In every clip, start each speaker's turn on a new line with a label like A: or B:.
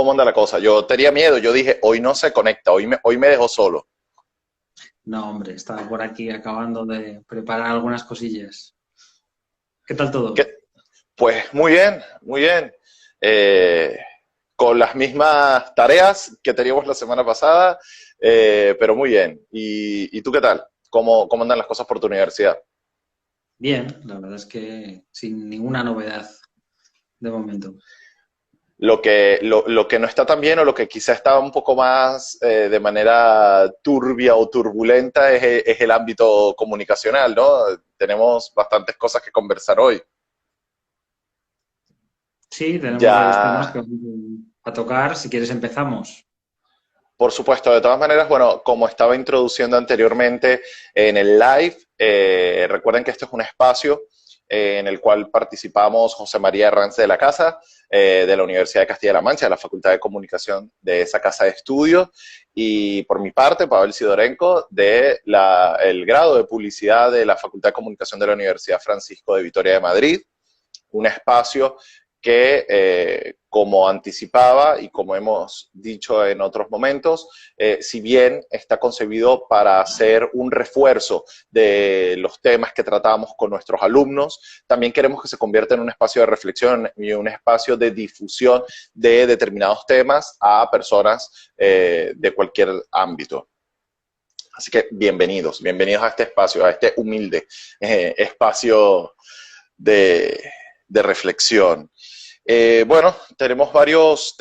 A: cómo anda la cosa. Yo tenía miedo, yo dije, hoy no se conecta, hoy me dejó solo.
B: No, hombre, estaba por aquí acabando de preparar algunas cosillas. ¿Qué tal todo?
A: ¿Qué? Pues muy bien, muy bien. Eh, con las mismas tareas que teníamos la semana pasada, pero muy bien. ¿Y tú qué tal? ¿Cómo andan las cosas por tu universidad?
B: Bien, la verdad es que sin ninguna novedad de momento.
A: Lo que no está tan bien o lo que quizá está un poco más de manera turbia o turbulenta es el ámbito comunicacional, ¿no? Tenemos bastantes cosas que conversar hoy.
B: Sí, tenemos varios temas
A: Ya,
B: que vamos a tocar. Si quieres empezamos.
A: por supuesto, de todas maneras, bueno, como estaba introduciendo anteriormente en el live, recuerden que este es un espacio en el cual participamos José María Herranz de la Casa, de la Universidad de Castilla-La Mancha, de la Facultad de Comunicación de esa casa de estudios, y por mi parte, Pavel Sidorenko, el grado de Publicidad de la Facultad de Comunicación de la Universidad Francisco de Vitoria de Madrid, un espacio que, como anticipaba y como hemos dicho en otros momentos, si bien está concebido para hacer un refuerzo de los temas que tratamos con nuestros alumnos, también queremos que se convierta en un espacio de reflexión y un espacio de difusión de determinados temas a personas de cualquier ámbito. Así que bienvenidos a este espacio, a este humilde espacio de, de reflexión. Bueno, tenemos varios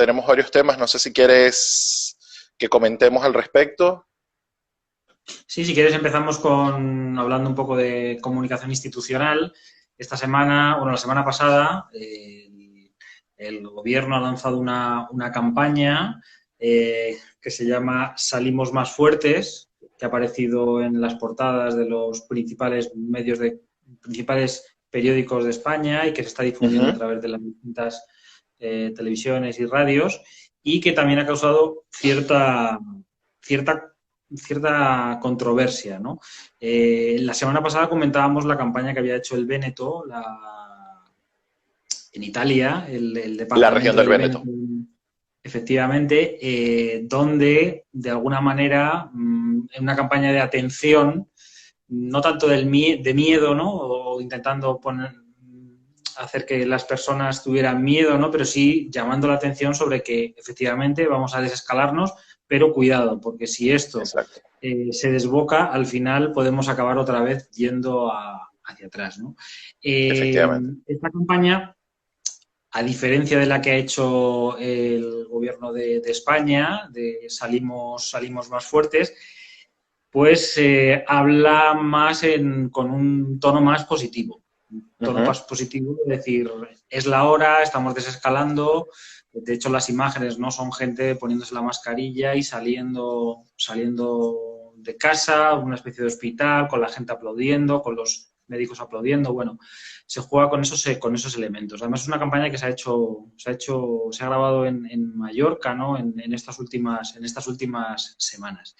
A: temas, no sé si quieres que comentemos al respecto.
B: Sí, si quieres empezamos con hablando un poco de comunicación institucional. Esta semana, bueno, la semana pasada, el gobierno ha lanzado una campaña que se llama Salimos más fuertes, que ha aparecido en las portadas de los principales periódicos de España y que se está
A: Uh
B: difundiendo a
A: -huh.
B: través de las distintas televisiones y radios y que también ha causado cierta cierta controversia, ¿no? La semana pasada comentábamos la campaña que había hecho el Véneto en Italia, el
A: La región
B: departamento
A: del
B: del Véneto,
A: Véneto.
B: efectivamente, donde de alguna manera, en una campaña de atención, no tanto de miedo, ¿no? O intentando hacer que las personas tuvieran miedo, ¿no? Pero sí llamando la atención sobre que efectivamente vamos a desescalarnos, pero cuidado, porque si esto
A: Exacto.
B: se desboca, al final podemos acabar otra vez yendo hacia atrás, ¿no?
A: Efectivamente.
B: Esta campaña, a diferencia de la que ha hecho el gobierno de España, de salimos más fuertes, pues habla más con un tono más positivo. Un
A: Uh
B: tono
A: -huh.
B: más positivo, es decir, es la hora, estamos desescalando. De hecho, las imágenes no son gente poniéndose la mascarilla y saliendo de casa, una especie de hospital, con la gente aplaudiendo, con los médicos aplaudiendo. Bueno, se juega con esos elementos. Además, es una campaña que se ha grabado en Mallorca, ¿no? En estas últimas semanas.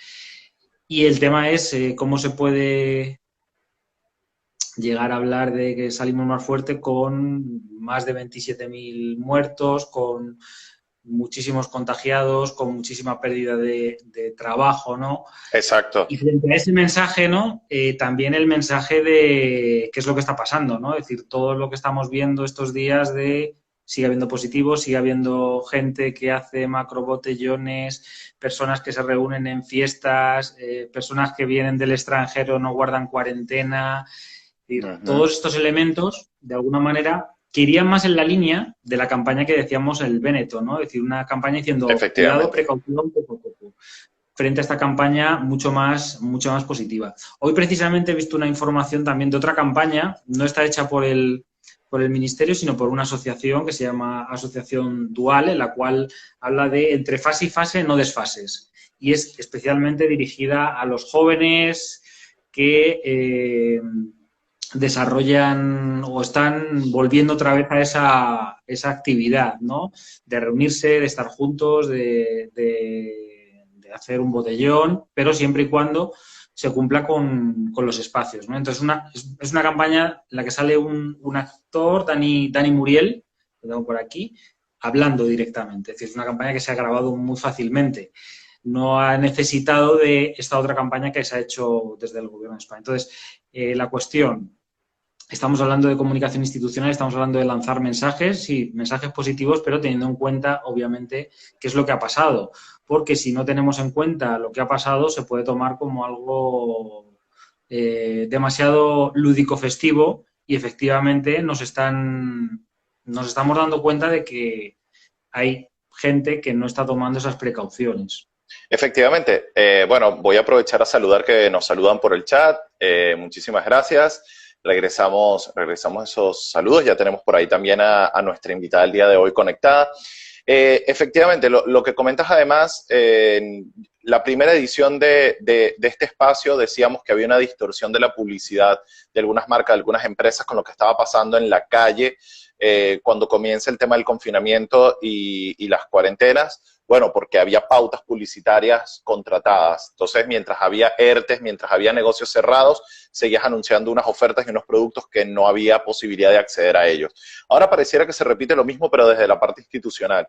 B: Y el tema es cómo se puede llegar a hablar de que salimos más fuerte con más de 27.000 muertos, con muchísimos contagiados, con muchísima pérdida de trabajo, ¿no?
A: Exacto.
B: Y frente a ese mensaje, ¿no? También el mensaje de qué es lo que está pasando, ¿no? Es decir, todo lo que estamos viendo estos días de sigue habiendo positivos, sigue habiendo gente que hace macrobotellones, personas que se reúnen en fiestas, personas que vienen del extranjero no guardan cuarentena. Es decir,
A: Uh -huh.
B: todos estos elementos, de alguna manera, que irían más en la línea de la campaña que decíamos el Véneto, ¿no? Es decir, una campaña diciendo cuidado,
A: Efectivamente.
B: precaución, poco a poco frente a esta campaña mucho más positiva. Hoy precisamente he visto una información también de otra campaña, no está hecha por el Ministerio, sino por una asociación que se llama Asociación Dual, en la cual habla de entre fase y fase, no desfases. Y es especialmente dirigida a los jóvenes que desarrollan o están volviendo otra vez a esa actividad, ¿no? De reunirse, de estar juntos, de hacer un botellón, pero siempre y cuando se cumpla con los espacios, ¿no? Entonces, es una campaña en la que sale un actor, Dani Muriel, lo tengo por aquí, hablando directamente. Es decir, es una campaña que se ha grabado muy fácilmente. No ha necesitado de esta otra campaña que se ha hecho desde el Gobierno de España. Entonces, la cuestión, estamos hablando de comunicación institucional, estamos hablando de lanzar mensajes, sí, mensajes positivos, pero teniendo en cuenta, obviamente, qué es lo que ha pasado. Porque si no tenemos en cuenta lo que ha pasado, se puede tomar como algo demasiado lúdico festivo y efectivamente nos estamos dando cuenta de que hay gente que no está tomando esas precauciones.
A: Efectivamente. Bueno, voy a aprovechar a saludar que nos saludan por el chat. Muchísimas gracias. Regresamos esos saludos. Ya tenemos por ahí también a nuestra invitada del día de hoy conectada. Efectivamente, lo que comentas además, en la primera edición de este espacio decíamos que había una distorsión de la publicidad de algunas marcas, de algunas empresas con lo que estaba pasando en la calle cuando comienza el tema del confinamiento y las cuarentenas. Bueno, porque había pautas publicitarias contratadas. Entonces, mientras había ERTES, mientras había negocios cerrados, seguías anunciando unas ofertas y unos productos que no había posibilidad de acceder a ellos. Ahora pareciera que se repite lo mismo, pero desde la parte institucional.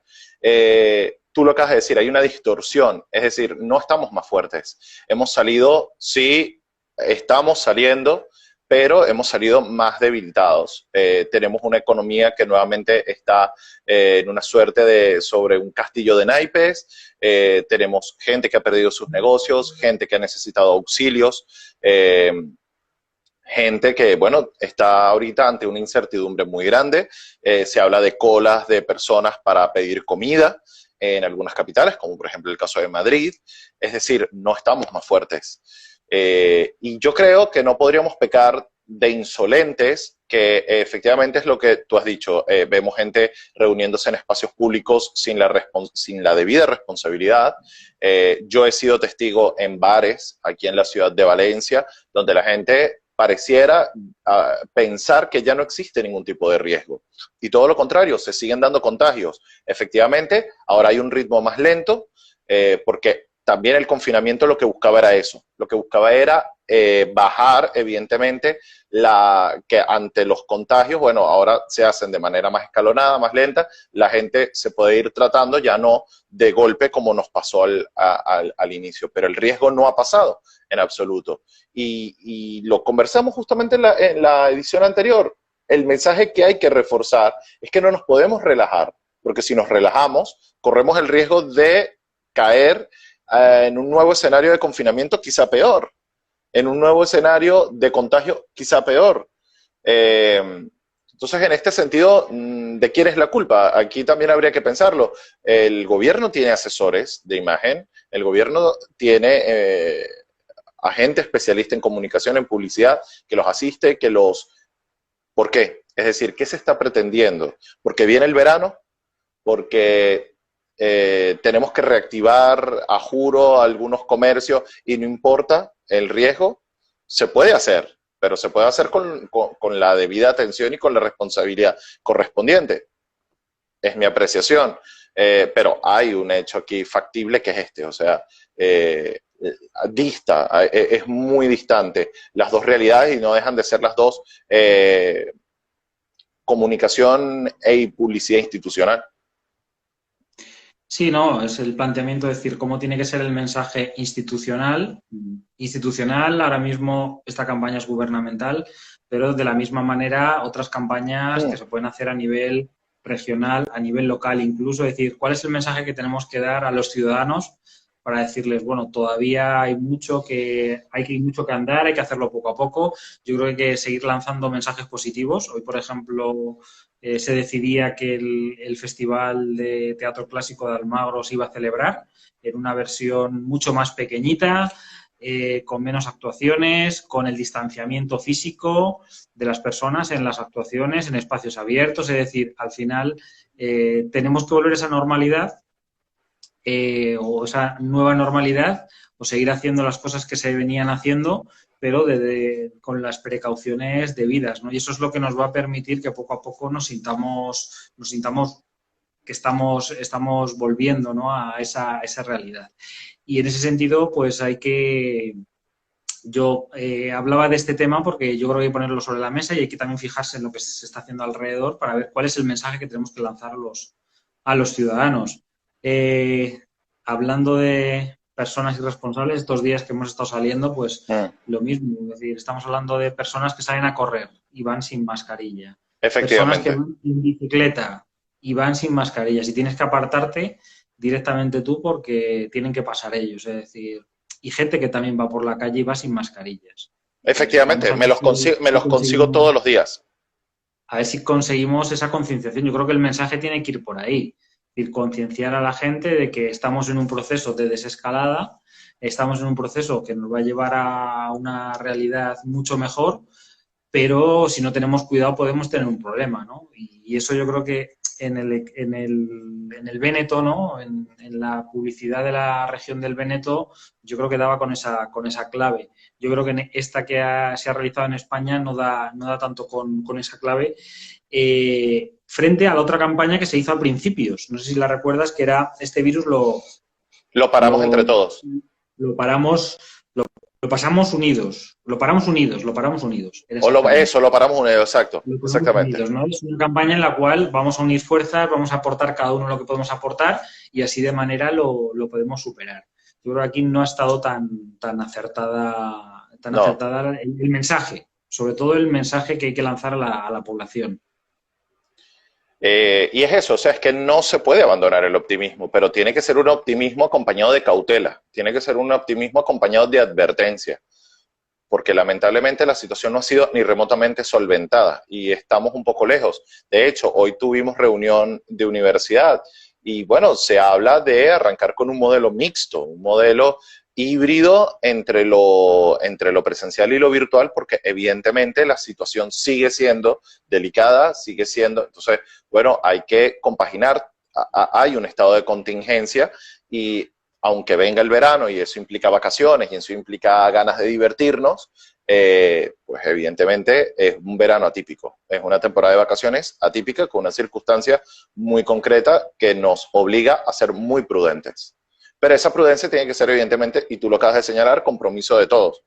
A: Tú lo acabas de decir, hay una distorsión, es decir, no estamos más fuertes. Hemos salido, sí, estamos saliendo, pero hemos salido más debilitados. Tenemos una economía que nuevamente está en una suerte de sobre un castillo de naipes. Tenemos gente que ha perdido sus negocios, gente que ha necesitado auxilios, gente que, bueno, está ahorita ante una incertidumbre muy grande. Se habla de colas de personas para pedir comida en algunas capitales, como por ejemplo el caso de Madrid. Es decir, no estamos más fuertes. Y yo creo que no podríamos pecar de insolentes, que efectivamente es lo que tú has dicho. Vemos gente reuniéndose en espacios públicos sin la debida responsabilidad. Yo he sido testigo en bares aquí en la ciudad de Valencia, donde la gente pareciera pensar que ya no existe ningún tipo de riesgo. Y todo lo contrario, se siguen dando contagios. Efectivamente, ahora hay un ritmo más lento, porque también el confinamiento lo que buscaba era eso. Lo que buscaba era bajar, evidentemente, que ante los contagios, bueno, ahora se hacen de manera más escalonada, más lenta, la gente se puede ir tratando ya no de golpe como nos pasó al inicio, pero el riesgo no ha pasado en absoluto. Y lo conversamos justamente en la edición anterior. El mensaje que hay que reforzar es que no nos podemos relajar, porque si nos relajamos, corremos el riesgo de caer en un nuevo escenario de confinamiento quizá peor, en un nuevo escenario de contagio quizá peor. Entonces, en este sentido, ¿de quién es la culpa? Aquí también habría que pensarlo. El gobierno tiene asesores de imagen, el gobierno tiene agente especialista en comunicación, en publicidad, que los asiste, ¿Por qué? Es decir, ¿qué se está pretendiendo? ¿Porque viene el verano? ¿Porque tenemos que reactivar a juro algunos comercios y no importa el riesgo? Se puede hacer, pero se puede hacer con la debida atención y con la responsabilidad correspondiente. Es mi apreciación. Pero hay un hecho aquí factible que es este, o sea, es muy distante las dos realidades y no dejan de ser las dos comunicación y publicidad institucional.
B: Sí, no, es el planteamiento de decir cómo tiene que ser el mensaje institucional. Institucional, ahora mismo esta campaña es gubernamental, pero de la misma manera otras campañas que se pueden hacer a nivel regional, a nivel local incluso, es decir, cuál es el mensaje que tenemos que dar a los ciudadanos para decirles, bueno, todavía hay mucho que andar, hay que hacerlo poco a poco. Yo creo que hay que seguir lanzando mensajes positivos. Hoy, por ejemplo, se decidía que el Festival de Teatro Clásico de Almagro se iba a celebrar en una versión mucho más pequeñita, con menos actuaciones, con el distanciamiento físico de las personas en las actuaciones, en espacios abiertos. Es decir, al final tenemos que volver a esa normalidad o esa nueva normalidad o seguir haciendo las cosas que se venían haciendo, pero con las precauciones debidas, ¿no? Y eso es lo que nos va a permitir que poco a poco nos sintamos que estamos volviendo, ¿no?, a esa realidad. Y en ese sentido, pues yo hablaba de este tema porque yo creo que hay que ponerlo sobre la mesa y hay que también fijarse en lo que se está haciendo alrededor para ver cuál es el mensaje que tenemos que lanzar a los ciudadanos. Hablando de personas irresponsables, estos días que hemos estado saliendo, pues lo mismo. Es decir, estamos hablando de personas que salen a correr y van sin mascarilla. Personas que
A: Efectivamente.
B: van en bicicleta y van sin mascarilla. Si tienes que apartarte directamente tú porque tienen que pasar ellos. Es decir, y gente que también va por la calle y va sin mascarillas. Vamos
A: Efectivamente,
B: a ver
A: me
B: si
A: los consigo todos
B: conseguimos,
A: los días.
B: a ver si conseguimos esa concienciación. Yo creo que el mensaje tiene que ir por ahí. Es decir, concienciar a la gente de que estamos en un proceso de desescalada, estamos en un proceso que nos va a llevar a una realidad mucho mejor, pero si no tenemos cuidado podemos tener un problema, ¿no? Y eso yo creo que en el Véneto, ¿no? En la publicidad de la región del Véneto, yo creo que daba con esa clave. Yo creo que esta que se ha realizado en España no da tanto con esa clave. Frente a la otra campaña que se hizo a principios, no sé si la recuerdas, que era este virus
A: Lo paramos
B: lo,
A: entre todos.
B: lo paramos, lo pasamos unidos, lo paramos unidos, lo paramos unidos, era
A: Eso,
B: exactamente.
A: lo paramos unido, exacto,
B: Lo paramos
A: exactamente.
B: unidos, ¿no? Es una campaña en la cual vamos a unir fuerzas, vamos a aportar cada uno lo que podemos aportar y así de manera lo podemos superar. Yo creo que aquí no ha estado tan
A: No.
B: acertada el mensaje, sobre todo el mensaje que hay que lanzar a la población.
A: Y es eso, o sea, es que no se puede abandonar el optimismo, pero tiene que ser un optimismo acompañado de cautela, tiene que ser un optimismo acompañado de advertencia, porque lamentablemente la situación no ha sido ni remotamente solventada y estamos un poco lejos. De hecho, hoy tuvimos reunión de universidad y bueno, se habla de arrancar con un modelo mixto, un modelo híbrido entre lo presencial y lo virtual, porque evidentemente la situación sigue siendo delicada, sigue siendo, entonces, bueno, hay que compaginar, hay un estado de contingencia y aunque venga el verano y eso implica vacaciones y eso implica ganas de divertirnos, pues evidentemente es un verano atípico, es una temporada de vacaciones atípica con una circunstancia muy concreta que nos obliga a ser muy prudentes. Pero esa prudencia tiene que ser evidentemente, y tú lo acabas de señalar, compromiso de todos.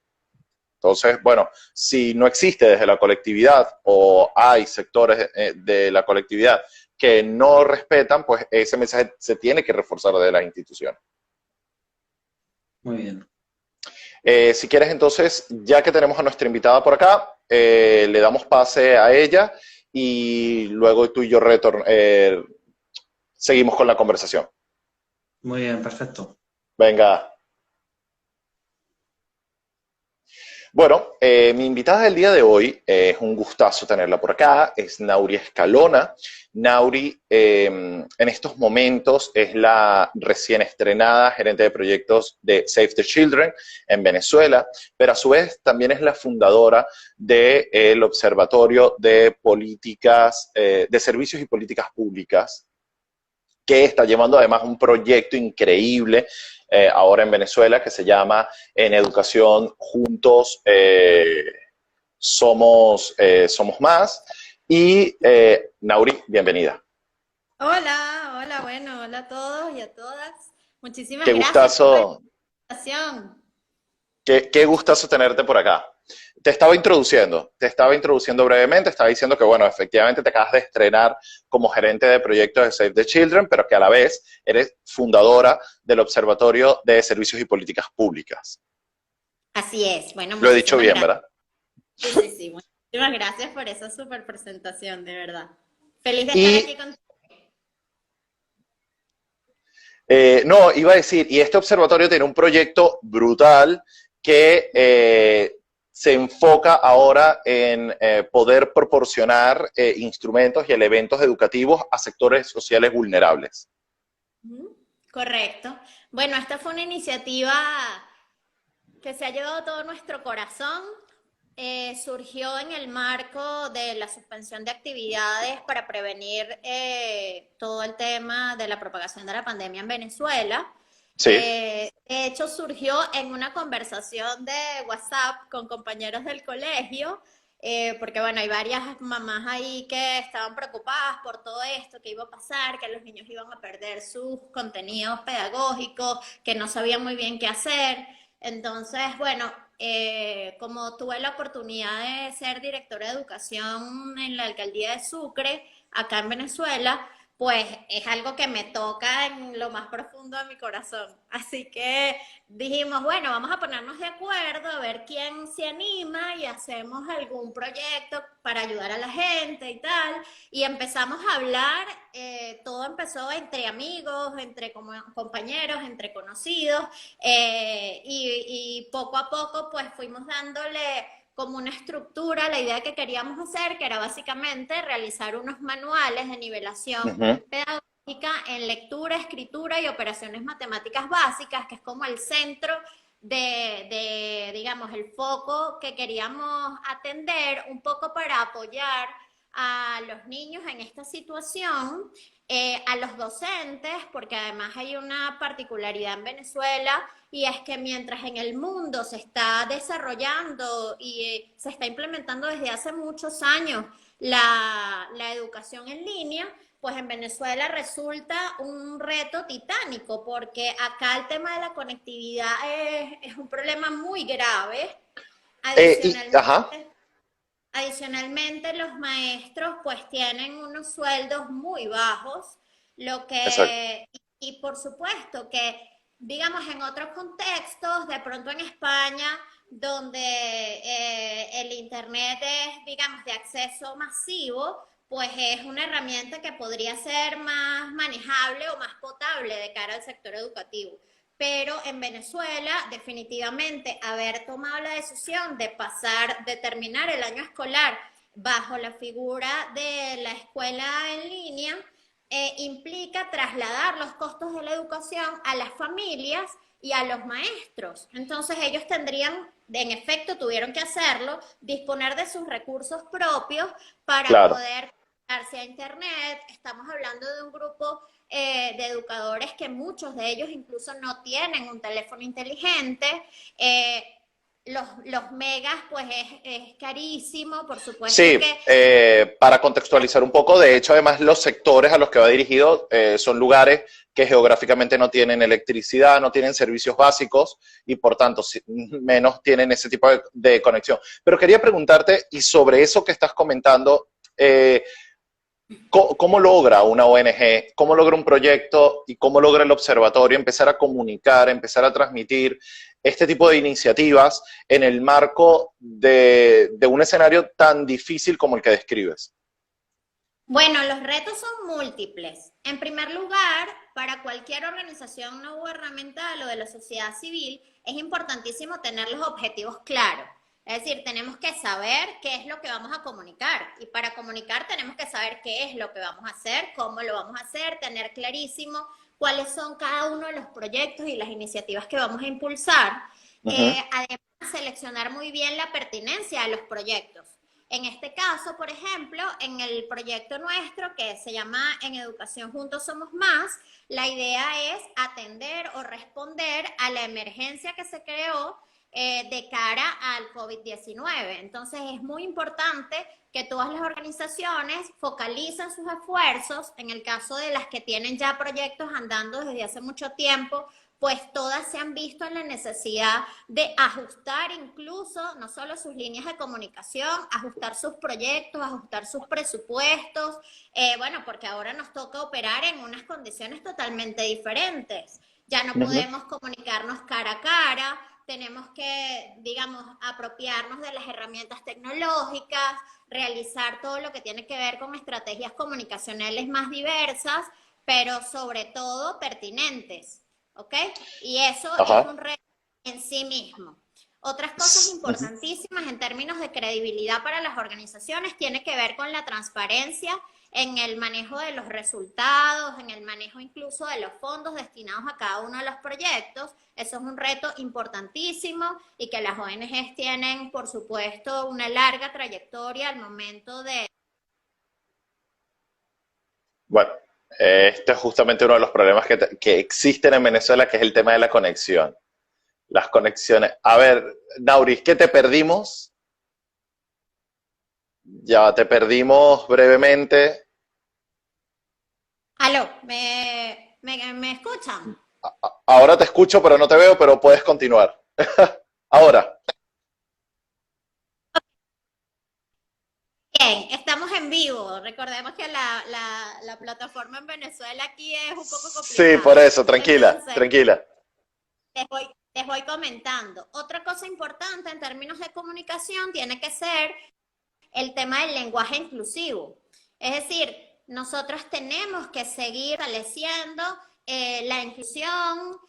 A: Entonces, bueno, si no existe desde la colectividad o hay sectores de la colectividad que no respetan, pues ese mensaje se tiene que reforzar desde las instituciones.
B: Muy bien.
A: Si quieres, entonces, ya que tenemos a nuestra invitada por acá, le damos pase a ella y luego tú y yo seguimos con la conversación.
B: Muy bien, perfecto.
A: Venga. Bueno, mi invitada del día de hoy es un gustazo tenerla por acá, es Nauri Escalona. Nauri en estos momentos es la recién estrenada gerente de proyectos de Save the Children en Venezuela, pero a su vez también es la fundadora del Observatorio de Políticas, de Servicios y Políticas Públicas, que está llevando además un proyecto increíble ahora en Venezuela que se llama En Educación Juntos Somos Más. Y Nauri, bienvenida.
C: Hola, hola, bueno, hola a todos y a todas. Muchísimas
A: Qué
C: gracias por la
A: gustazo,
C: invitación.
A: qué gustazo tenerte por acá. Te estaba introduciendo brevemente, estaba diciendo que, bueno, efectivamente te acabas de estrenar como gerente de proyectos de Save the Children, pero que a la vez eres fundadora del Observatorio de Servicios y Políticas Públicas.
C: Así es, bueno,
A: Lo he dicho
C: muchísimas
A: bien,
C: gracias.
A: ¿verdad?
C: Sí, sí, sí, muchísimas gracias por esa super presentación, de verdad. Feliz de estar
A: Y
C: aquí contigo.
A: no, iba a decir, y este observatorio tiene un proyecto brutal que se enfoca ahora en poder proporcionar instrumentos y elementos educativos a sectores sociales vulnerables.
C: Ujú, correcto. Bueno, esta fue una iniciativa que se ha llevado todo nuestro corazón. Surgió en el marco de la suspensión de actividades para prevenir todo el tema de la propagación de la pandemia en Venezuela.
A: Sí,
C: De hecho, surgió en una conversación de WhatsApp con compañeros del colegio, porque bueno, hay varias mamás ahí que estaban preocupadas por todo esto, que iba a pasar, que los niños iban a perder sus contenidos pedagógicos, que no sabían muy bien qué hacer. Entonces, bueno, como tuve la oportunidad de ser directora de educación en la alcaldía de Sucre, acá en Venezuela, pues es algo que me toca en lo más profundo de mi corazón. Así que dijimos, bueno, vamos a ponernos de acuerdo, a ver quién se anima y hacemos algún proyecto para ayudar a la gente y tal. Y empezamos a hablar, todo empezó entre amigos, entre compañeros, entre conocidos, y poco a poco pues fuimos dándole como una estructura, la idea que queríamos hacer, que era básicamente realizar unos manuales de nivelación
A: Ujú.
C: pedagógica en lectura, escritura y operaciones matemáticas básicas, que es como el centro digamos, el foco que queríamos atender, un poco para apoyar a los niños en esta situación, a los docentes, porque además hay una particularidad en Venezuela, y es que mientras en el mundo se está desarrollando y se está implementando desde hace muchos años la educación en línea, pues en Venezuela resulta un reto titánico, porque acá el tema de la conectividad es un problema muy grave.
A: Ajá,
C: Adicionalmente, los maestros pues tienen unos sueldos muy bajos, lo
A: exacto.
C: que, y por supuesto que, digamos, en otros contextos, de pronto en España, donde el Internet es, digamos, de acceso masivo, pues es una herramienta que podría ser más manejable o más potable de cara al sector educativo. Pero en Venezuela, definitivamente, haber tomado la decisión de terminar el año escolar bajo la figura de la escuela en línea, implica trasladar los costos de la educación a las familias y a los maestros. Entonces ellos tendrían, en efecto, tuvieron que hacerlo, disponer de sus recursos propios para
A: Claro.
C: poder conectarse a Internet. Estamos hablando de un grupo de educadores que muchos de ellos incluso no tienen un teléfono inteligente. Eh, los megas, pues es carísimo, por supuesto
A: Sí,
C: que...
A: para contextualizar un poco, de hecho, además, los sectores a los que va dirigido son lugares que geográficamente no tienen electricidad, no tienen servicios básicos y, por tanto, menos tienen ese tipo de conexión. Pero quería preguntarte, y sobre eso que estás comentando, ¿cómo logra una ONG, cómo logra un proyecto y cómo logra el observatorio empezar a comunicar, empezar a transmitir este tipo de iniciativas en el marco de un escenario tan difícil como el que describes?
C: Bueno, los retos son múltiples. En primer lugar, para cualquier organización no gubernamental o de la sociedad civil, es importantísimo tener los objetivos claros. Es decir, tenemos que saber qué es lo que vamos a comunicar. Y para comunicar tenemos que saber qué es lo que vamos a hacer, cómo lo vamos a hacer, tener clarísimo cuáles son cada uno de los proyectos y las iniciativas que vamos a impulsar.
A: Uh -huh.
C: Además, seleccionar muy bien la pertinencia a los proyectos. En este caso, por ejemplo, en el proyecto nuestro que se llama En Educación Juntos Somos Más, la idea es atender o responder a la emergencia que se creó de cara al COVID-19. Entonces es muy importante que todas las organizaciones focalicen sus esfuerzos, en el caso de las que tienen ya proyectos andando desde hace mucho tiempo, pues todas se han visto en la necesidad de ajustar incluso no solo sus líneas de comunicación, ajustar sus proyectos, ajustar sus presupuestos, bueno, porque ahora nos toca operar en unas condiciones totalmente diferentes. Ya no podemos comunicarnos cara a cara, tenemos que, digamos, apropiarnos de las herramientas tecnológicas, realizar todo lo que tiene que ver con estrategias comunicacionales más diversas, pero sobre todo pertinentes. ¿Ok? Y eso
A: Ajá.
C: es un reto en sí mismo. Otras cosas importantísimas en términos de credibilidad para las organizaciones tiene que ver con la transparencia en el manejo de los resultados, en el manejo incluso de los fondos destinados a cada uno de los proyectos. Eso es un reto importantísimo y que las ONGs tienen, por supuesto, una larga trayectoria al momento de...
A: Bueno, este es justamente uno de los problemas que existen en Venezuela, que es el tema de la conexión. Las conexiones. A ver, Nauris, ¿qué te perdimos? Ya te perdimos brevemente.
C: Aló, ¿me escuchan?
A: Ahora te escucho, pero no te veo, pero puedes continuar. Ahora.
C: Bien, estamos en vivo, Recordemos que la plataforma en Venezuela aquí es un poco
A: Sí, por
C: complicada.
A: eso, tranquila,
C: Entonces,
A: tranquila.
C: les voy comentando. Otra cosa importante en términos de comunicación tiene que ser el tema del lenguaje inclusivo. Es decir, nosotros tenemos que seguir fortaleciendo la inclusión,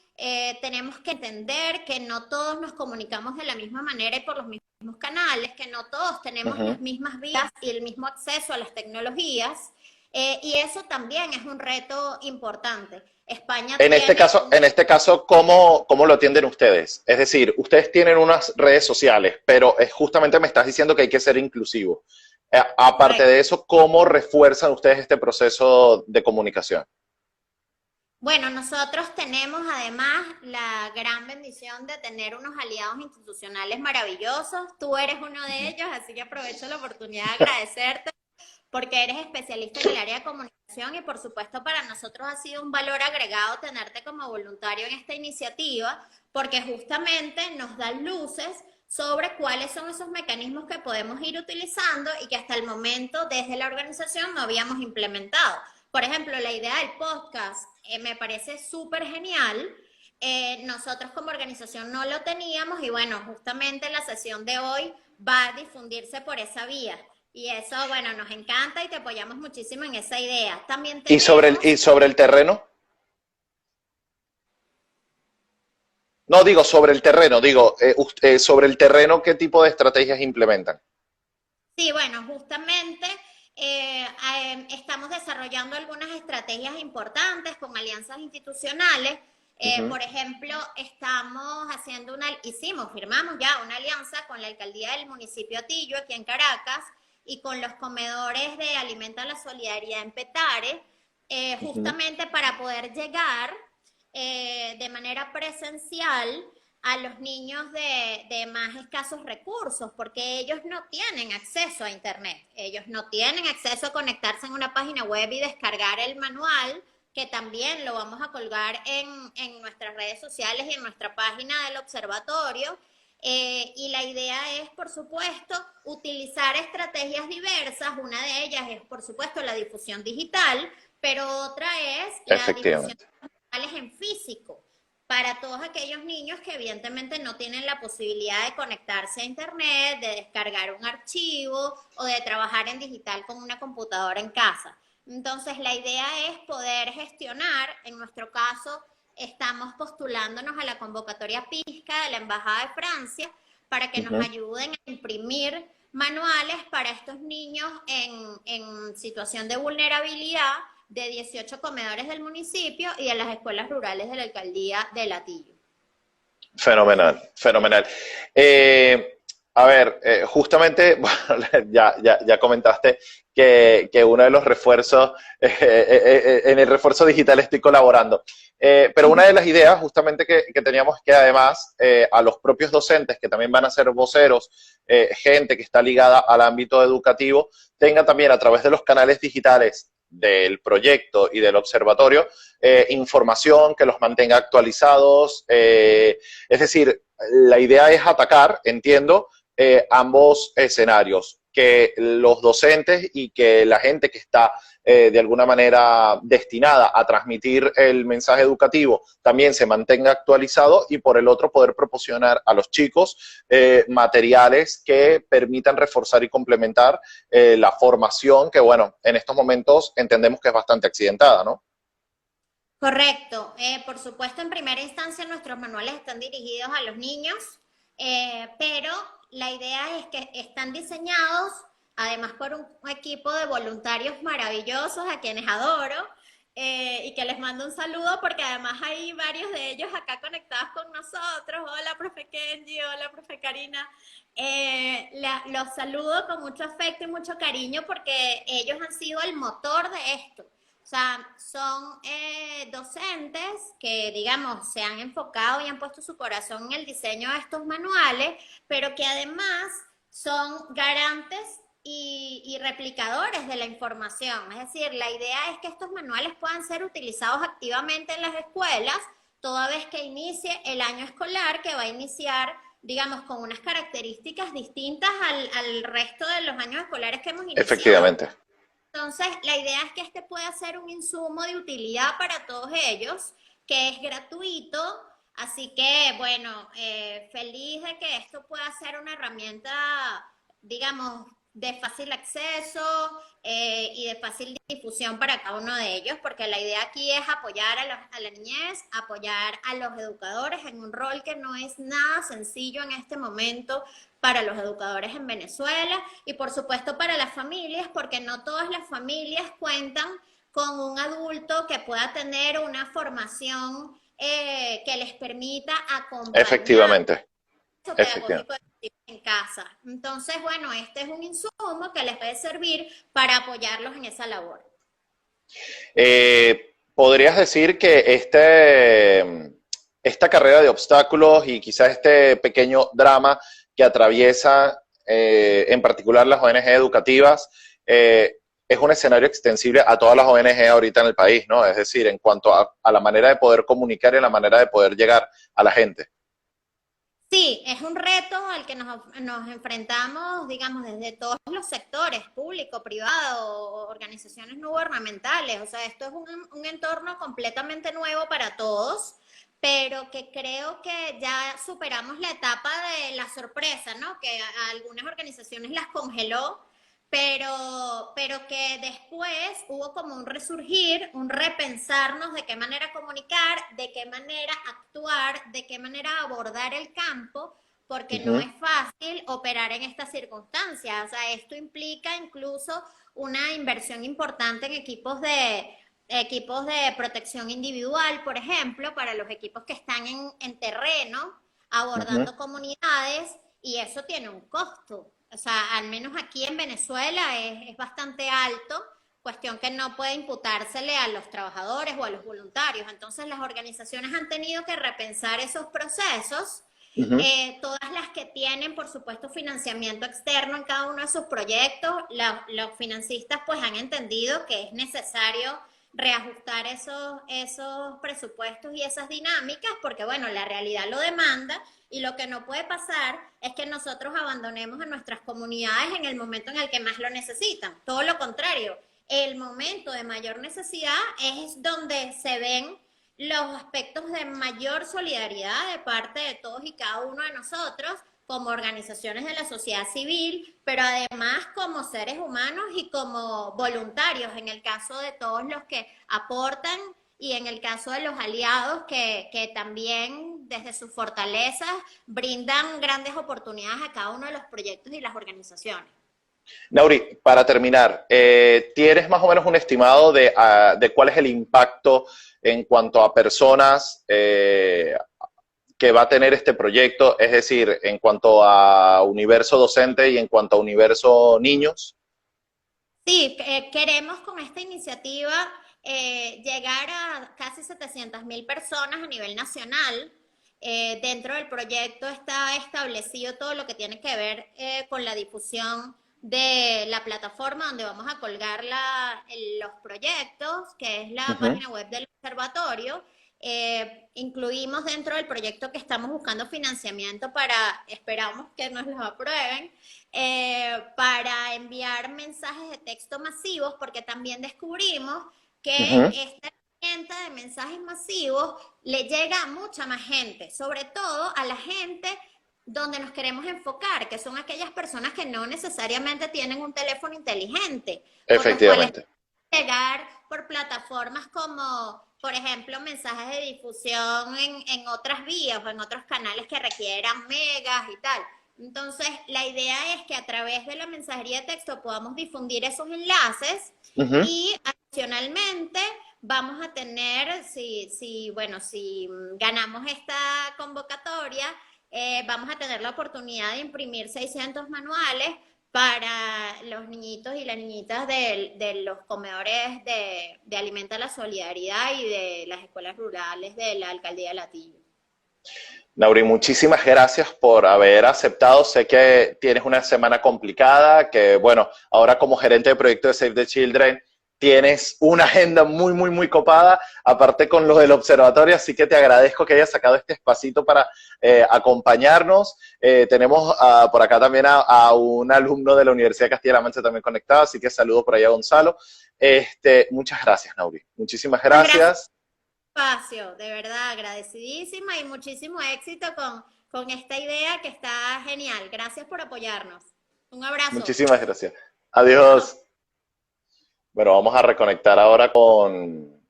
C: tenemos que entender que no todos nos comunicamos de la misma manera y por los mismos canales, que no todos tenemos las mismas vías y el mismo acceso a las tecnologías, y eso también es un reto importante. España tiene
A: En este caso, ¿cómo lo atienden ustedes? Es decir, ustedes tienen unas redes sociales, pero justamente me estás diciendo que hay que ser inclusivo. Aparte
C: correcto.
A: de eso, ¿cómo refuerzan ustedes este proceso de comunicación?
C: Bueno, nosotros tenemos además la gran bendición de tener unos aliados institucionales maravillosos. Tú eres uno de ellos, así que aprovecho la oportunidad de agradecerte porque eres especialista en el área de comunicación y por supuesto para nosotros ha sido un valor agregado tenerte como voluntario en esta iniciativa porque justamente nos dan luces sobre cuáles son esos mecanismos que podemos ir utilizando y que hasta el momento desde la organización no habíamos implementado. Por ejemplo, la idea del podcast me parece súper genial. Nosotros como organización no lo teníamos y bueno, justamente la sesión de hoy va a difundirse por esa vía. Y eso, bueno, nos encanta y te apoyamos muchísimo en esa idea. También tenemos...
A: Y sobre el terreno? No, digo sobre el terreno, sobre el terreno, ¿qué tipo de estrategias implementan?
C: Sí, bueno, justamente estamos desarrollando algunas estrategias importantes con alianzas institucionales. Por ejemplo, firmamos ya una alianza con la alcaldía del municipio Atillo, aquí en Caracas, y con los comedores de Alimenta la Solidaridad en Petare, justamente para poder llegar de manera presencial a los niños de más escasos recursos, porque ellos no tienen acceso a Internet, ellos no tienen acceso a conectarse en una página web y descargar el manual, que también lo vamos a colgar en nuestras redes sociales y en nuestra página del observatorio. Y la idea es, por supuesto, utilizar estrategias diversas. Una de ellas es, por supuesto, la difusión digital, pero otra es la difusión
A: Efectivamente.
C: en físico para todos aquellos niños que evidentemente no tienen la posibilidad de conectarse a internet, de descargar un archivo o de trabajar en digital con una computadora en casa. Entonces la idea es poder gestionar, en nuestro caso estamos postulándonos a la convocatoria PISCA de la Embajada de Francia para que nos ayuden a imprimir manuales para estos niños en situación de vulnerabilidad de 18 comedores del municipio y de las escuelas rurales de la alcaldía de Latillo.
A: Fenomenal, fenomenal. Justamente, bueno, ya comentaste que uno de los refuerzos, en el refuerzo digital estoy colaborando. Pero una de las ideas justamente que teníamos es que además a los propios docentes, que también van a ser voceros, gente que está ligada al ámbito educativo, tenga también a través de los canales digitales del proyecto y del observatorio, información que los mantenga actualizados. Es decir, la idea es atacar, entiendo, ambos escenarios, que los docentes y que la gente que está de alguna manera destinada a transmitir el mensaje educativo también se mantenga actualizado y por el otro poder proporcionar a los chicos materiales que permitan reforzar y complementar la formación que, bueno, en estos momentos entendemos que es bastante accidentada, ¿no?
C: Correcto. Por supuesto, en primera instancia nuestros manuales están dirigidos a los niños, pero la idea es que están diseñados además por un equipo de voluntarios maravillosos a quienes adoro y que les mando un saludo porque además hay varios de ellos acá conectados con nosotros. Hola, profe Kenji, hola, profe Karina. Los saludo con mucho afecto y mucho cariño porque ellos han sido el motor de esto. O sea, son docentes que, digamos, se han enfocado y han puesto su corazón en el diseño de estos manuales, pero que además son garantes y replicadores de la información. Es decir, la idea es que estos manuales puedan ser utilizados activamente en las escuelas toda vez que inicie el año escolar, que va a iniciar, digamos, con unas características distintas al resto de los años escolares que hemos iniciado.
A: Efectivamente.
C: Entonces, la idea es que este pueda ser un insumo de utilidad para todos ellos, que es gratuito. Así que, bueno, feliz de que esto pueda ser una herramienta, digamos, de fácil acceso y de fácil difusión para cada uno de ellos, porque la idea aquí es apoyar a la niñez, apoyar a los educadores en un rol que no es nada sencillo en este momento para los educadores en Venezuela y por supuesto para las familias, porque no todas las familias cuentan con un adulto que pueda tener una formación que les permita acompañar
A: Efectivamente,
C: pedagógico en casa. Entonces, bueno, este es un insumo que les puede servir para apoyarlos en esa labor.
A: ¿Podrías decir que esta carrera de obstáculos y quizás este pequeño drama que atraviesa en particular las ONG educativas es un escenario extensible a todas las ONG ahorita en el país, ¿no? Es decir, en cuanto a la manera de poder comunicar y a la manera de poder llegar a la gente?
C: Sí, es un reto al que nos enfrentamos, digamos, desde todos los sectores, público, privado, organizaciones no gubernamentales. O sea, esto es un entorno completamente nuevo para todos, pero que creo que ya superamos la etapa de la sorpresa, ¿no? Que a algunas organizaciones las congeló, pero que después hubo como un resurgir, un repensarnos de qué manera comunicar, de qué manera actuar, de qué manera abordar el campo, porque no es fácil operar en estas circunstancias. O sea, esto implica incluso una inversión importante en equipos de protección individual, por ejemplo, para los equipos que están en terreno, abordando comunidades, y eso tiene un costo. O sea, al menos aquí en Venezuela es bastante alto, cuestión que no puede imputársele a los trabajadores o a los voluntarios. Entonces, las organizaciones han tenido que repensar esos procesos. Todas las que tienen, por supuesto, financiamiento externo en cada uno de sus proyectos, los financistas pues han entendido que es necesario reajustar esos presupuestos y esas dinámicas, porque bueno, la realidad lo demanda, y lo que no puede pasar es que nosotros abandonemos a nuestras comunidades en el momento en el que más lo necesitan. Todo lo contrario, el momento de mayor necesidad es donde se ven los aspectos de mayor solidaridad de parte de todos y cada uno de nosotros, como organizaciones de la sociedad civil, pero además como seres humanos y como voluntarios, en el caso de todos los que aportan y en el caso de los aliados que también desde sus fortalezas brindan grandes oportunidades a cada uno de los proyectos y las organizaciones.
A: Nauri, para terminar, ¿tienes más o menos un estimado de cuál es el impacto en cuanto a personas que va a tener este proyecto? Es decir, en cuanto a universo docente y en cuanto a universo niños.
C: Sí, queremos con esta iniciativa llegar a casi 700.000 personas a nivel nacional. Dentro del proyecto está establecido todo lo que tiene que ver con la difusión de la plataforma donde vamos a colgar los proyectos, que es la página web del observatorio. Incluimos dentro del proyecto que estamos buscando financiamiento esperamos que nos lo aprueben, para enviar mensajes de texto masivos, porque también descubrimos que esta herramienta de mensajes masivos le llega a mucha más gente, sobre todo a la gente donde nos queremos enfocar, que son aquellas personas que no necesariamente tienen un teléfono inteligente.
A: Efectivamente.
C: Llegar por plataformas como, por ejemplo, mensajes de difusión en otras vías o en otros canales que requieran megas y tal. Entonces, la idea es que a través de la mensajería de texto podamos difundir esos enlaces y adicionalmente vamos a tener, si ganamos esta convocatoria, vamos a tener la oportunidad de imprimir 600 manuales para los niñitos y las niñitas de los comedores de Alimenta la Solidaridad y de las escuelas rurales de la Alcaldía de Latillo.
A: Nauri, muchísimas gracias por haber aceptado. Sé que tienes una semana complicada, que bueno, ahora como gerente de proyecto de Save the Children, tienes una agenda muy, muy, muy copada, aparte con lo del observatorio, así que te agradezco que hayas sacado este espacito para acompañarnos. Tenemos por acá también a un alumno de la Universidad de Castilla-La Mancha también conectado, así que saludo por allá a Gonzalo. Muchas gracias, Nauri. Muchísimas gracias.
C: Espacio, de verdad, agradecidísima y muchísimo éxito con esta idea que está genial. Gracias por apoyarnos. Un abrazo.
A: Muchísimas gracias. Adiós. Chao. Bueno, vamos a reconectar ahora con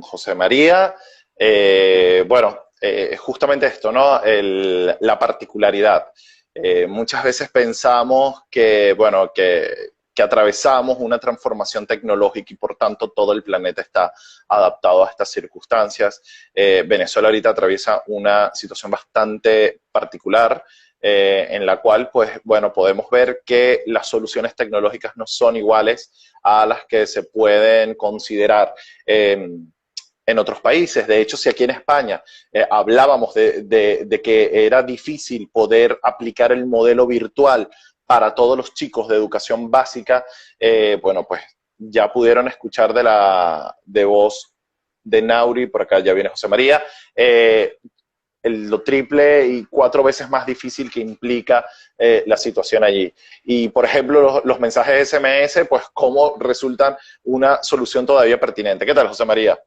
A: José María. Justamente esto, ¿no? La particularidad. Muchas veces pensamos que, bueno, que atravesamos una transformación tecnológica y por tanto todo el planeta está adaptado a estas circunstancias. Venezuela ahorita atraviesa una situación bastante particular en la cual, pues, bueno, podemos ver que las soluciones tecnológicas no son iguales a las que se pueden considerar en otros países. De hecho, si aquí en España hablábamos de que era difícil poder aplicar el modelo virtual para todos los chicos de educación básica, bueno, pues ya pudieron escuchar de voz de Nauri, por acá ya viene José María, lo triple y 4 veces más difícil que implica la situación allí. Y, por ejemplo, los mensajes SMS, pues, ¿cómo resultan una solución todavía pertinente? ¿Qué tal, José María?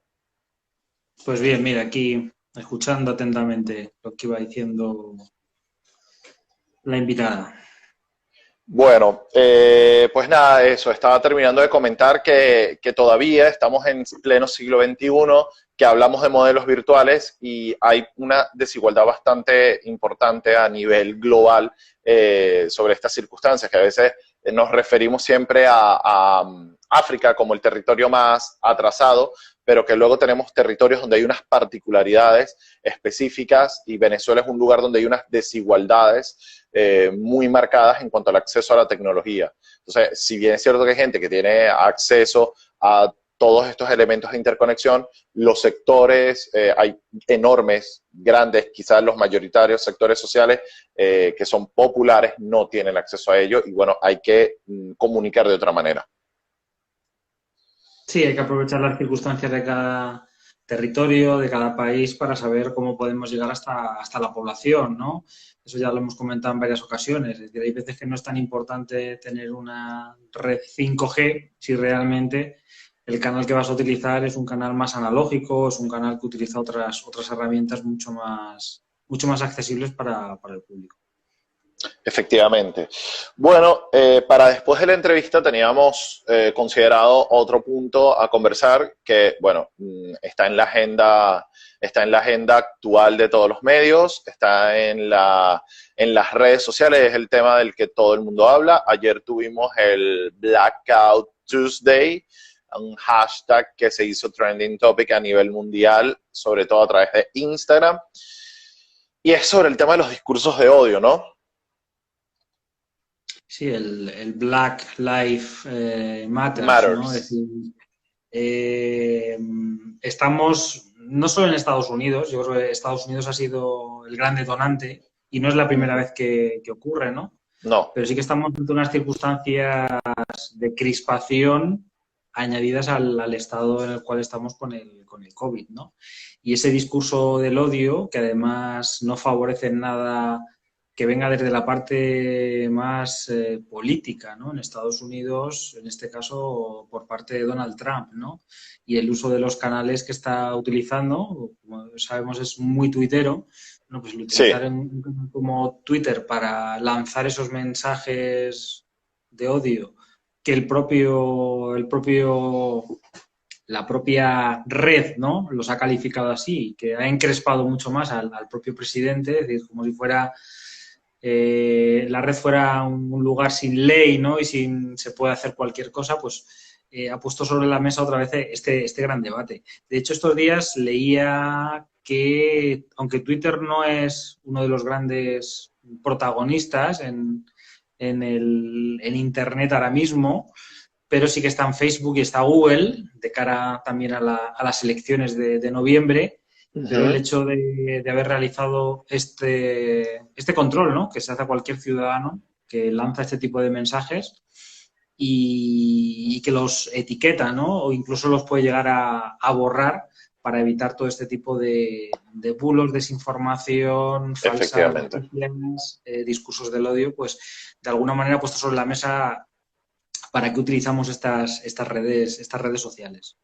B: Pues bien, mira, aquí escuchando atentamente lo que iba diciendo la invitada.
A: Bueno, pues nada, eso, estaba terminando de comentar que todavía estamos en pleno siglo XXI, que hablamos de modelos virtuales y hay una desigualdad bastante importante a nivel global sobre estas circunstancias, que a veces nos referimos siempre a África como el territorio más atrasado, pero que luego tenemos territorios donde hay unas particularidades específicas y Venezuela es un lugar donde hay unas desigualdades muy marcadas en cuanto al acceso a la tecnología. Entonces, si bien es cierto que hay gente que tiene acceso a todos estos elementos de interconexión, los sectores, hay enormes, grandes, quizás los mayoritarios sectores sociales que son populares no tienen acceso a ello y bueno, hay que comunicar de otra manera.
B: Sí, hay que aprovechar las circunstancias de cada territorio, de cada país, para saber cómo podemos llegar hasta la población, ¿no? Eso ya lo hemos comentado en varias ocasiones. Es decir, hay veces que no es tan importante tener una red 5G si realmente el canal que vas a utilizar es un canal más analógico, es un canal que utiliza otras herramientas mucho más accesibles para el público.
A: Efectivamente. Bueno, para después de la entrevista teníamos considerado otro punto a conversar que, bueno, está en la agenda actual de todos los medios, está en las redes sociales, es el tema del que todo el mundo habla. Ayer tuvimos el Blackout Tuesday, un hashtag que se hizo trending topic a nivel mundial, sobre todo a través de Instagram, y es sobre el tema de los discursos de odio, ¿no?
B: Sí, el Black Lives Matter, ¿no? Es decir, estamos no solo en Estados Unidos, yo creo que Estados Unidos ha sido el gran detonante y no es la primera vez que ocurre, ¿no?
A: No.
B: Pero sí que estamos ante unas circunstancias de crispación añadidas al estado en el cual estamos con el COVID, ¿no? Y ese discurso del odio, que además no favorece en nada que venga desde la parte más política, ¿no? En Estados Unidos, en este caso, por parte de Donald Trump, ¿no? Y el uso de los canales que está utilizando, como sabemos, es muy tuitero, ¿no? Pues utilizar sí. Como Twitter para lanzar esos mensajes de odio que la propia red, ¿no? Los ha calificado así, que ha encrespado mucho más al propio presidente, es decir, como si fuera la red fuera un lugar sin ley, ¿no? Y se puede hacer cualquier cosa, pues ha puesto sobre la mesa otra vez este gran debate. De hecho, estos días leía que, aunque Twitter no es uno de los grandes protagonistas en Internet ahora mismo, pero sí que está en Facebook y está Google, de cara también a las elecciones de noviembre. Pero el hecho de haber realizado este control, ¿no? Que se hace a cualquier ciudadano que lanza este tipo de mensajes, y que los etiqueta, ¿no? O incluso los puede llegar a borrar para evitar todo este tipo de bulos, desinformación, falsas
A: Efectivamente.
B: noticias, discursos del odio, pues de alguna manera puesto sobre la mesa para qué utilizamos estas redes sociales.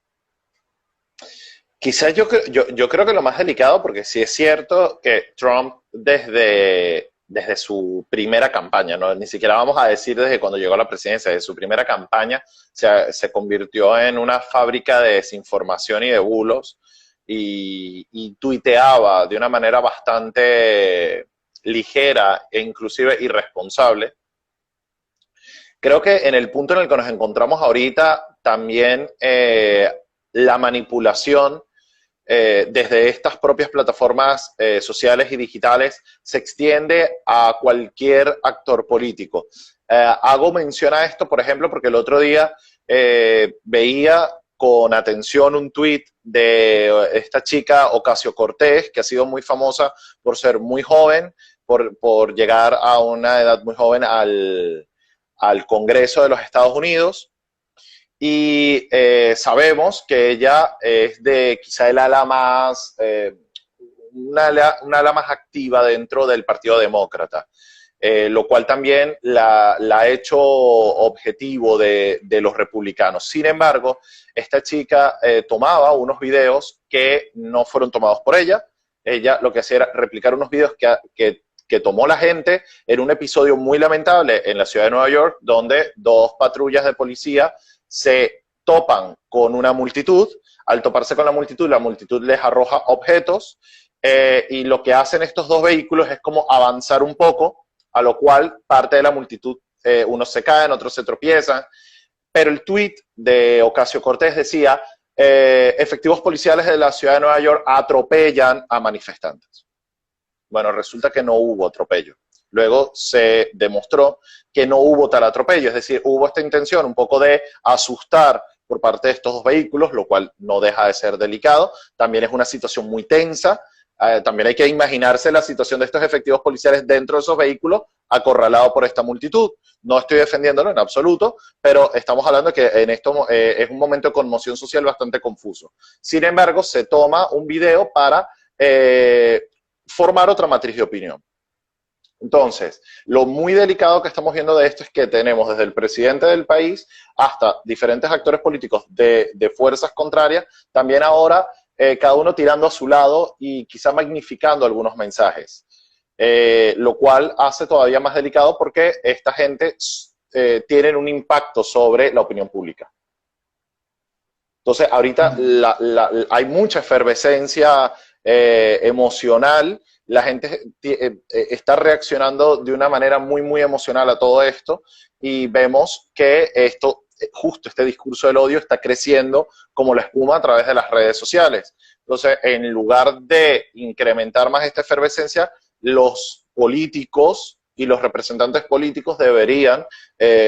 A: Quizás yo creo que lo más delicado, porque sí es cierto que Trump desde su primera campaña, ¿no? Ni siquiera vamos a decir desde cuando llegó a la presidencia, desde su primera campaña se convirtió en una fábrica de desinformación y de bulos y tuiteaba de una manera bastante ligera e inclusive irresponsable. Creo que en el punto en el que nos encontramos ahorita también la manipulación desde estas propias plataformas sociales y digitales se extiende a cualquier actor político. Hago mención a esto, por ejemplo, porque el otro día veía con atención un tuit de esta chica Ocasio-Cortez, que ha sido muy famosa por ser muy joven, por llegar a una edad muy joven al Congreso de los Estados Unidos. Y sabemos que ella es de quizá el ala más, una ala más activa dentro del Partido Demócrata, lo cual también la ha hecho objetivo de los republicanos. Sin embargo, esta chica tomaba unos videos que no fueron tomados por ella. Ella lo que hacía era replicar unos videos que tomó la gente en un episodio muy lamentable en la ciudad de Nueva York, donde dos patrullas de policía se topan con una multitud. Al toparse con la multitud les arroja objetos y lo que hacen estos dos vehículos es como avanzar un poco, a lo cual parte de la multitud, unos se caen, otros se tropiezan. Pero el tuit de Ocasio-Cortez decía, efectivos policiales de la ciudad de Nueva York atropellan a manifestantes. Bueno, resulta que no hubo atropello. Luego se demostró que no hubo tal atropello, es decir, hubo esta intención un poco de asustar por parte de estos dos vehículos, lo cual no deja de ser delicado. También es una situación muy tensa. También hay que imaginarse la situación de estos efectivos policiales dentro de esos vehículos, acorralados por esta multitud. No estoy defendiéndolo en absoluto, pero estamos hablando de que en esto es un momento de conmoción social bastante confuso. Sin embargo, se toma un video para formar otra matriz de opinión. Entonces, lo muy delicado que estamos viendo de esto es que tenemos desde el presidente del país hasta diferentes actores políticos de fuerzas contrarias, también ahora cada uno tirando a su lado y quizá magnificando algunos mensajes, lo cual hace todavía más delicado porque esta gente tiene un impacto sobre la opinión pública. Entonces, ahorita hay mucha efervescencia emocional. La gente está reaccionando de una manera muy, muy emocional a todo esto y vemos que justo este discurso del odio está creciendo como la espuma a través de las redes sociales. Entonces, en lugar de incrementar más esta efervescencia, los políticos y los representantes políticos deberían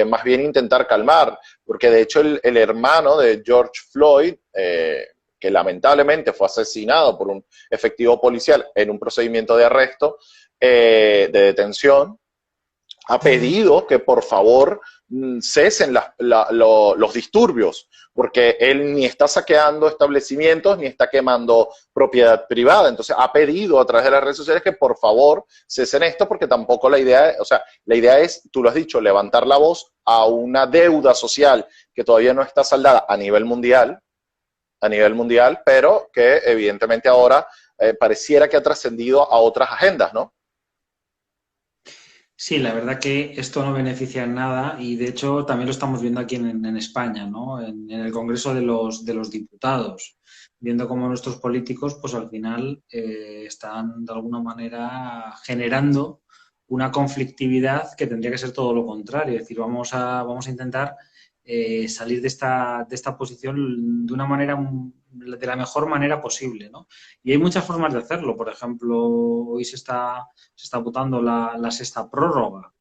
A: más bien intentar calmar, porque de hecho el hermano de George Floyd, que lamentablemente fue asesinado por un efectivo policial en un procedimiento de arresto, de detención, ha pedido que por favor cesen los disturbios, porque él ni está saqueando establecimientos ni está quemando propiedad privada. Entonces ha pedido a través de las redes sociales que por favor cesen esto, porque tampoco la idea es, tú lo has dicho, levantar la voz a una deuda social que todavía no está saldada a nivel mundial, pero que evidentemente ahora pareciera que ha trascendido a otras agendas, ¿no?
B: Sí, la verdad que esto no beneficia en nada y de hecho también lo estamos viendo aquí en España, ¿no? En el Congreso de los Diputados, viendo cómo nuestros políticos pues al final están de alguna manera generando una conflictividad que tendría que ser todo lo contrario, es decir, vamos a intentar salir de esta posición de una manera, de la mejor manera posible, ¿no? Y hay muchas formas de hacerlo. Por ejemplo, hoy se está votando la sexta prórroga.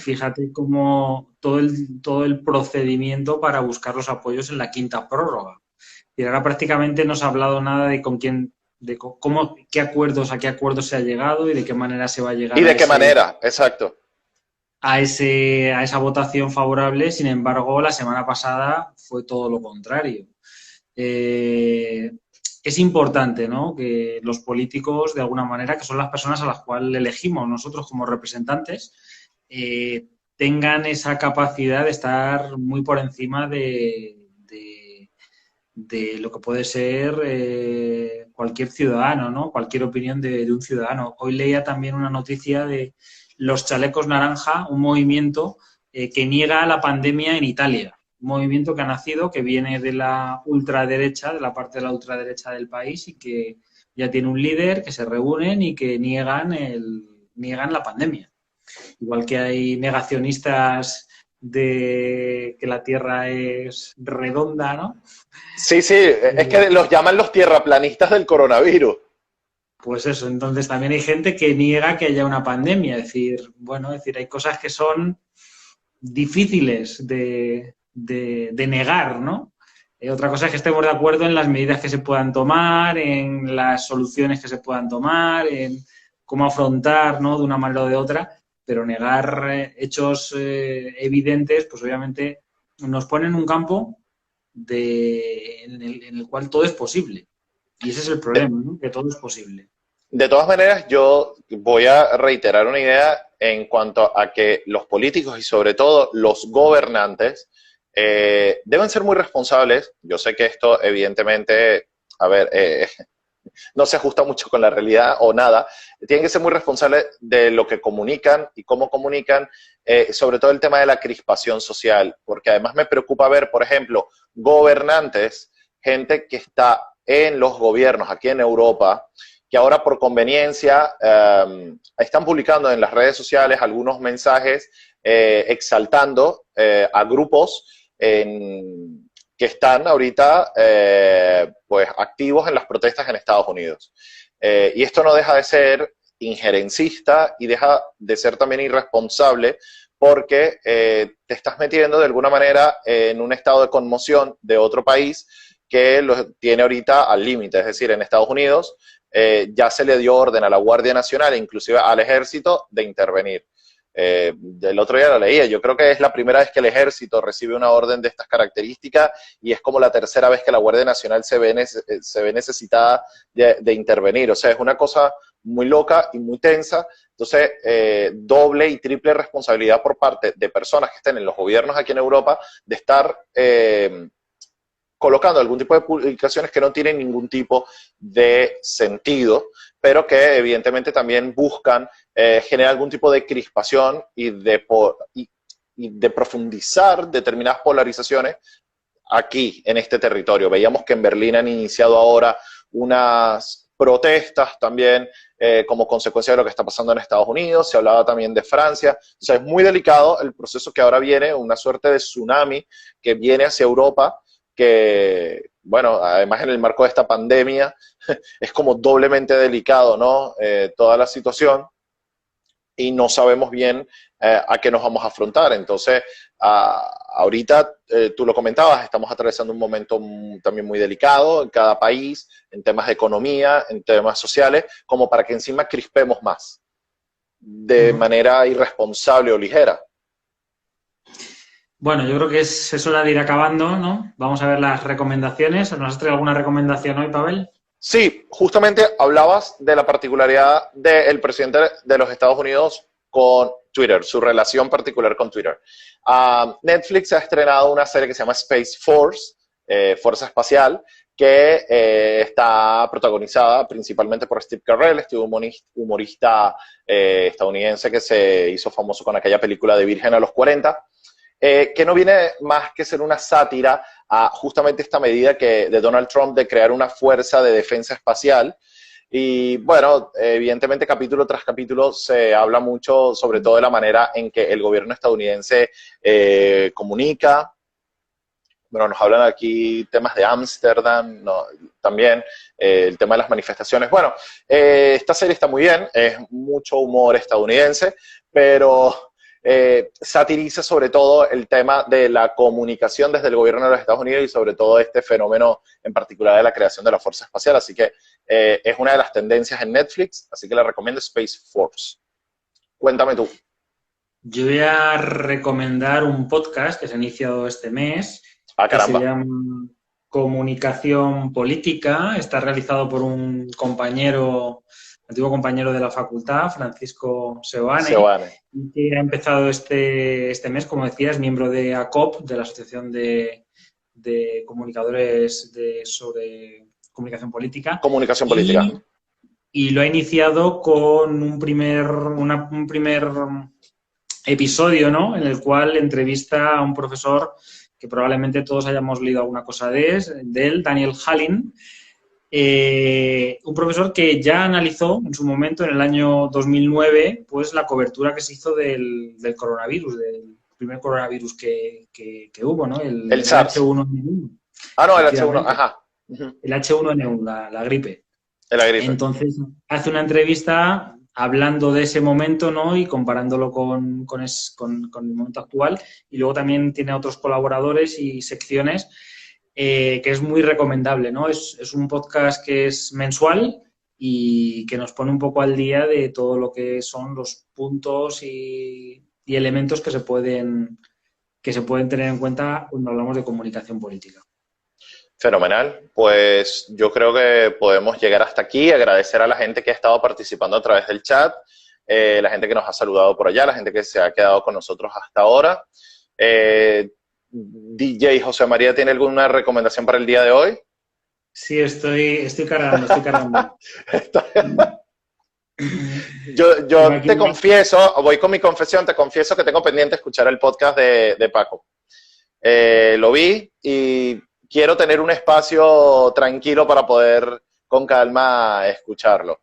B: Fíjate cómo todo el procedimiento para buscar los apoyos en la quinta prórroga. Y ahora prácticamente no se ha hablado nada de con quién, de cómo, a qué acuerdos se ha llegado y de qué manera se va a llegar.
A: Y de qué manera, exacto.
B: a esa votación favorable. Sin embargo, la semana pasada fue todo lo contrario. Es importante, ¿no?, que los políticos, de alguna manera, que son las personas a las cuales elegimos nosotros como representantes, tengan esa capacidad de estar muy por encima de lo que puede ser cualquier ciudadano, ¿no? Cualquier opinión de un ciudadano. Hoy leía también una noticia de los chalecos naranja, un movimiento que niega la pandemia en Italia. Un movimiento que ha nacido, que viene de la ultraderecha, de la parte de la ultraderecha del país, y que ya tiene un líder, que se reúnen y que niegan la pandemia. Igual que hay negacionistas de que la Tierra es redonda, ¿no?
A: Sí, sí, es que los llaman los tierraplanistas del coronavirus.
B: Pues eso, entonces también hay gente que niega que haya una pandemia. Es decir, bueno, hay cosas que son difíciles de negar, ¿no? Otra cosa es que estemos de acuerdo en las medidas que se puedan tomar, en las soluciones que se puedan tomar, en cómo afrontar, ¿no?, de una manera o de otra, pero negar hechos evidentes, pues obviamente nos pone en un campo en el cual todo es posible. Y ese es el problema, ¿no?, que todo es posible.
A: De todas maneras, yo voy a reiterar una idea en cuanto a que los políticos y sobre todo los gobernantes deben ser muy responsables. Yo sé que esto evidentemente, a ver, no se ajusta mucho con la realidad o nada. Tienen que ser muy responsables de lo que comunican y cómo comunican, sobre todo el tema de la crispación social, porque además me preocupa ver, por ejemplo, gobernantes, gente que está en los gobiernos aquí en Europa, que ahora por conveniencia están publicando en las redes sociales algunos mensajes exaltando a grupos que están ahorita pues activos en las protestas en Estados Unidos. Y esto no deja de ser injerencista y deja de ser también irresponsable, porque te estás metiendo de alguna manera en un estado de conmoción de otro país que lo tiene ahorita al límite. Es decir, en Estados Unidos ya se le dio orden a la Guardia Nacional e inclusive al Ejército de intervenir. El otro día lo leía, yo creo que es la primera vez que el Ejército recibe una orden de estas características y es como la tercera vez que la Guardia Nacional se ve necesitada de intervenir. O sea, es una cosa muy loca y muy tensa. Entonces, doble y triple responsabilidad por parte de personas que estén en los gobiernos aquí en Europa de estar colocando algún tipo de publicaciones que no tienen ningún tipo de sentido, pero que evidentemente también buscan generar algún tipo de crispación y de profundizar determinadas polarizaciones aquí, en este territorio. Veíamos que en Berlín han iniciado ahora unas protestas también como consecuencia de lo que está pasando en Estados Unidos. Se hablaba también de Francia. O sea, es muy delicado el proceso que ahora viene, una suerte de tsunami que viene hacia Europa, que, bueno, además en el marco de esta pandemia es como doblemente delicado, ¿no? Toda la situación, y no sabemos bien a qué nos vamos a afrontar. Entonces, ahorita, tú lo comentabas, estamos atravesando un momento también muy delicado en cada país, en temas de economía, en temas sociales, como para que encima crispemos más, de manera irresponsable o ligera.
B: Bueno, yo creo que es hora de ir acabando, ¿no? Vamos a ver las recomendaciones. ¿Nos has traído alguna recomendación hoy, Pavel?
A: Sí, justamente hablabas de la particularidad del presidente de los Estados Unidos con Twitter, su relación particular con Twitter. Netflix ha estrenado una serie que se llama Space Force, Fuerza Espacial, que está protagonizada principalmente por Steve Carell, este humorista estadounidense que se hizo famoso con aquella película de Virgen a los 40. Que no viene más que ser una sátira a justamente esta medida de Donald Trump de crear una fuerza de defensa espacial. Y bueno, evidentemente capítulo tras capítulo se habla mucho sobre todo de la manera en que el gobierno estadounidense comunica. Bueno, nos hablan aquí temas de Ámsterdam, ¿no? También el tema de las manifestaciones. Bueno, esta serie está muy bien, es mucho humor estadounidense, pero satiriza sobre todo el tema de la comunicación desde el gobierno de los Estados Unidos y sobre todo este fenómeno en particular de la creación de la Fuerza Espacial. Así que es una de las tendencias en Netflix, así que le recomiendo Space Force. Cuéntame tú.
B: Yo voy a recomendar un podcast que se ha iniciado este mes,
A: Ah,
B: que se
A: caramba.
B: llama Comunicación Política. Está realizado por un compañero, antiguo compañero de la facultad, Francisco Seoane,
A: Seoane.
B: y que ha empezado este mes, como decías, miembro de ACOP, de la Asociación de Comunicadores sobre Comunicación Política.
A: Comunicación política.
B: Y lo ha iniciado con un primer episodio, ¿no? En el cual entrevista a un profesor que probablemente todos hayamos leído alguna cosa de él, Daniel Hallin, un profesor que ya analizó en su momento, en el año 2009, pues la cobertura que se hizo del coronavirus, del primer coronavirus que hubo, ¿no?
A: El SARS.
B: H1N1.
A: Ah, no, el H1,
B: Efectivamente.
A: ajá.
B: El H1N1, la gripe.
A: La gripe.
B: Entonces, hace una entrevista hablando de ese momento, ¿no? Y comparándolo con el momento actual. Y luego también tiene otros colaboradores y secciones que es muy recomendable, ¿no? Es un podcast que es mensual y que nos pone un poco al día de todo lo que son los puntos y elementos que se pueden tener en cuenta cuando hablamos de comunicación política.
A: Fenomenal. Pues yo creo que podemos llegar hasta aquí. Agradecer a la gente que ha estado participando a través del chat, la gente que nos ha saludado por allá, la gente que se ha quedado con nosotros hasta ahora. DJ José María, ¿tiene alguna recomendación para el día de hoy?
B: Sí, estoy cargando.
A: Yo te confieso, voy con mi confesión, te confieso que tengo pendiente escuchar el podcast de Paco. Lo vi y quiero tener un espacio tranquilo para poder con calma escucharlo.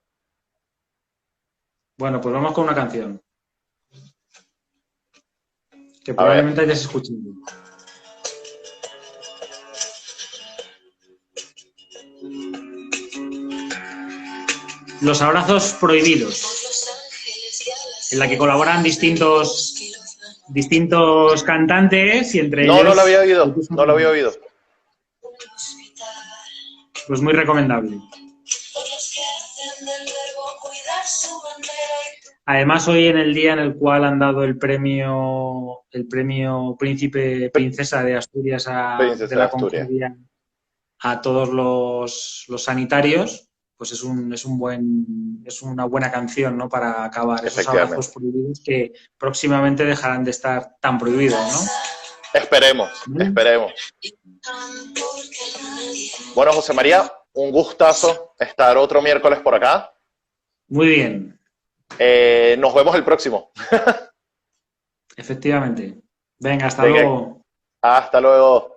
B: Bueno, pues vamos con una canción que probablemente hayas escuchado. Los abrazos prohibidos, en la que colaboran distintos cantantes y entre ellos...
A: No lo había oído, no lo había oído.
B: Pues muy recomendable. Además, hoy en el día en el cual han dado el premio Princesa de Asturias de la Concordia a todos los sanitarios, pues es una buena canción, ¿no? Para acabar esos abrazos prohibidos que próximamente dejarán de estar tan prohibidos, ¿no?
A: Esperemos. Bueno, José María, un gustazo estar otro miércoles por acá.
B: Muy bien.
A: Nos vemos el próximo.
B: Efectivamente. Venga, hasta luego.
A: Hasta luego.